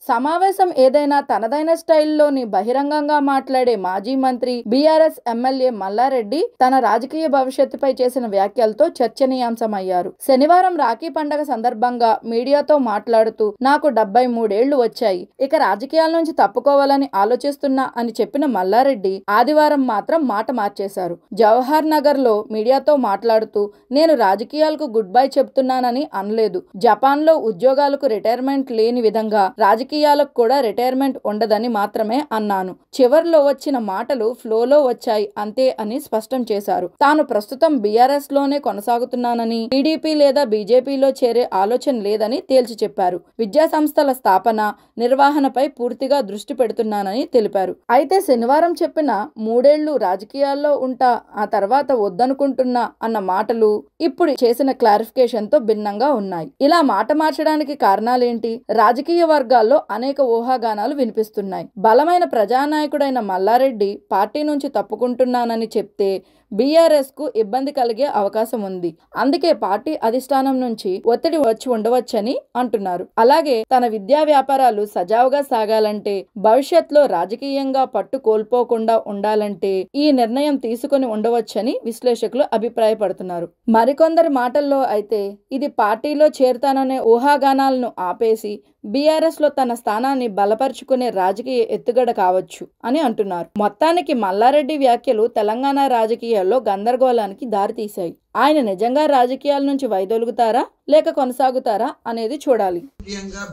సమావేశం ఏదైనా తనదైన స్టైల్లోని బహిరంగంగా మాట్లాడే మాజీ మంత్రి బీఆర్ఎస్ ఎమ్మెల్యే మల్లారెడ్డి తన రాజకీయ భవిష్యత్తుపై చేసిన వ్యాఖ్యలతో చర్చనీయాంశమయ్యారు. శనివారం రాఖీ పండగ సందర్భంగా మీడియాతో మాట్లాడుతూ నాకు 73 ఏళ్లు వచ్చాయి, ఇక రాజకీయాల నుంచి తప్పుకోవాలని ఆలోచిస్తున్నా అని చెప్పిన మల్లారెడ్డి ఆదివారం మాత్రం మాట మార్చేశారు. జవహర్ నగర్ లో మీడియాతో మాట్లాడుతూ నేను రాజకీయాలకు గుడ్ బై చెప్తున్నానని అనలేదు. జపాన్ లో ఉద్యోగాలకు రిటైర్మెంట్ లేని విధంగా రాజకీయాలకు కూడా రిటైర్మెంట్ ఉండదని మాత్రమే అన్నాను. చివర్లో వచ్చిన మాటలు ఫ్లోలో వచ్చాయి అంతే అని స్పష్టం చేశారు. తాను ప్రస్తుతం బీఆర్ఎస్ లోనే కొనసాగుతున్నానని, టీడీపీ లేదా బీజేపీలో చేరే ఆలోచన లేదని తేల్చి చెప్పారు. విద్యా సంస్థల స్థాపన, నిర్వహణపై పూర్తిగా దృష్టి పెడుతున్నానని తెలిపారు. అయితే శనివారం చెప్పిన 3 ఏళ్లు రాజకీయాల్లో ఉంటా, ఆ తర్వాత వద్దనుకుంటున్నా అన్న మాటలు ఇప్పుడు చేసిన క్లారిఫికేషన్ తో భిన్నంగా ఉన్నాయి. ఇలా మాట మార్చడానికి కారణాలేంటి? రాజకీయ వర్గాల్లో అనేక ఊహాగానాలు వినిపిస్తున్నాయి. బలమైన ప్రజానాయకుడైన మల్లారెడ్డి పార్టీ నుంచి తప్పుకుంటున్నానని చెప్తే బీఆర్ఎస్ కు ఇబ్బంది కలిగే అవకాశం ఉంది. అందుకే పార్టీ అధిష్టానం నుంచి ఒత్తిడి వచ్చి ఉండవచ్చని అంటున్నారు. అలాగే తన విద్యా వ్యాపారాలు సజావుగా సాగాలంటే, భవిష్యత్తులో రాజకీయంగా పట్టు కోల్పోకుండా ఉండాలంటే ఈ నిర్ణయం తీసుకుని ఉండవచ్చని విశ్లేషకులు అభిప్రాయపడుతున్నారు. మరికొందరి మాటల్లో అయితే ఇది పార్టీలో చేరుతాననే ఊహాగానాలను ఆపేసి బీఆర్ఎస్ లో తన స్థానాన్ని బలపరుచుకునే రాజకీయ ఎత్తుగడ కావచ్చు అని అంటున్నారు. మొత్తానికి మల్లారెడ్డి వ్యాఖ్యలు తెలంగాణ రాజకీయాల్లో గందరగోళానికి దారితీశాయి. ఆయన నిజంగా రాజకీయాల నుంచి వైదొలుగుతారా లేక కొనసాగుతారా అనేది చూడాలి.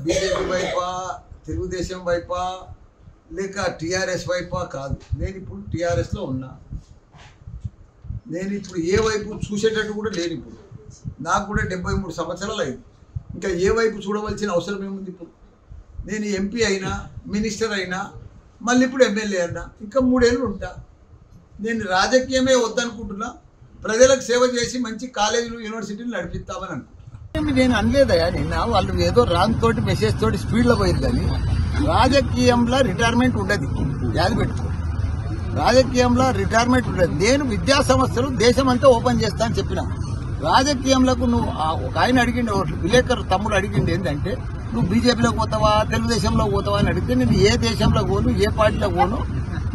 బీజేపీ వైపా, తెలుగుదేశం వైపా లేక టీఆర్ఎస్ వైపా కాదు, నేను ఇప్పుడు టీఆర్ఎస్ లో ఉన్నా. నేను ఇప్పుడు ఏ వైపు చూసేటట్టు కూడా లేను. ఇప్పుడు నాకు కూడా 73 సంవత్సరాలు అయింది. ఇంకా ఏ వైపు చూడవలసిన అవసరం ఏముంది? ఇప్పుడు నేను ఎంపీ అయినా, మినిస్టర్ అయినా, మళ్ళీ ఇప్పుడు ఎమ్మెల్యే అయినా, ఇంకా 3 ఏళ్ళు ఉంటా. నేను రాజకీయమే వద్దనుకుంటున్నా. ప్రజలకు సేవ చేసి మంచి కాలేజీలు, యూనివర్సిటీలు నడిపిస్తామని అనుకుంటున్నా. నేను అనలేదయా నిన్న, వాళ్ళు ఏదో రాంగ్ తోటి మెసేజ్ తోటి స్పీడ్లో పోయింది. కానీ రాజకీయంలో రిటైర్మెంట్ ఉండదు, యాది పెట్టుకో. రాజకీయంలో రిటైర్మెంట్ ఉండదు. నేను విద్యా సంస్థలు దేశం అంతా ఓపెన్ చేస్తా అని చెప్పిన. రాజకీయంలో నువ్వు ఒక ఆయన అడిగిండు, విలేకరు తమ్ముడు అడిగిండు ఏంటంటే, నువ్వు బీజేపీలోకి పోతావా, తెలుగుదేశంలో పోతావా అని అడిగితే, నేను ఏ దేశంలో పోను, ఏ పార్టీలో పోను,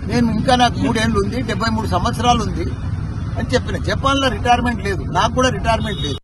నేను ఇంకా నాకు 3 ఏళ్ళు ఉంది, 73 సంవత్సరాలు ఉంది అని చెప్పిన. జపాన్లో రిటైర్మెంట్ లేదు, నాకు కూడా రిటైర్మెంట్ లేదు.